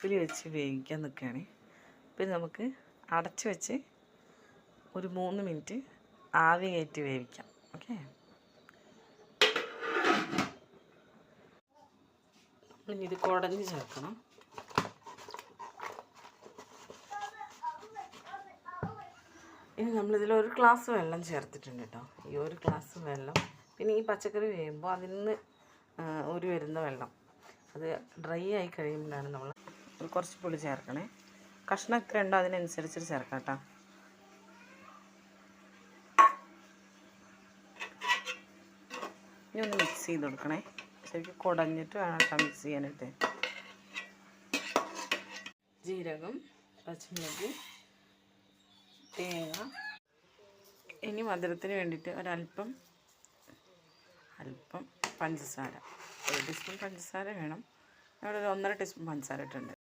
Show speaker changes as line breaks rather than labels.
അടുപ്പിൽ വെച്ച് വേവിക്കാൻ നിൽക്കുകയാണ്. പിന്നെ നമുക്ക് അടച്ച് വെച്ച് ഒരു 3 മിനിറ്റ് ആവി കയറ്റി വേവിക്കാം. ഓക്കെ, നമ്മളിത് കുടഞ്ഞ് ചേർക്കണം. ഇനി നമ്മളിതിൽ 1 ഗ്ലാസ് വെള്ളം ചേർത്തിട്ടുണ്ട് കേട്ടോ. ഈ 1 ഗ്ലാസ് വെള്ളം, പിന്നെ ഈ പച്ചക്കറി വേകുമ്പോൾ അതിൽ നിന്ന് വരുന്ന വെള്ളം, അത് ഡ്രൈ ആയി കഴിയുമ്പോഴാണ് നമ്മൾ കുറച്ച് പുളി ചേർക്കണേ. കഷ്ണം എത്ര ഉണ്ടോ അതിനനുസരിച്ച് ചേർക്കാം കേട്ടോ. ഇനി ഒന്ന് മിക്സ് ചെയ്ത് കൊടുക്കണേ. ശരിക്കും കുടഞ്ഞിട്ട് വേണം കേട്ടോ മിക്സ് ചെയ്യാനായിട്ട്. ജീരകം, പച്ചമുളക്, തേങ്ങ. ഇനി മധുരത്തിന് വേണ്ടിയിട്ട് ഒരല്പം പഞ്ചസാര, 1 ടീസ്പൂൺ പഞ്ചസാര വേണം. ഇവിടെ ഒരു 1.5 ടീസ്പൂൺ പഞ്ചസാര ഇട്ടുണ്ട്.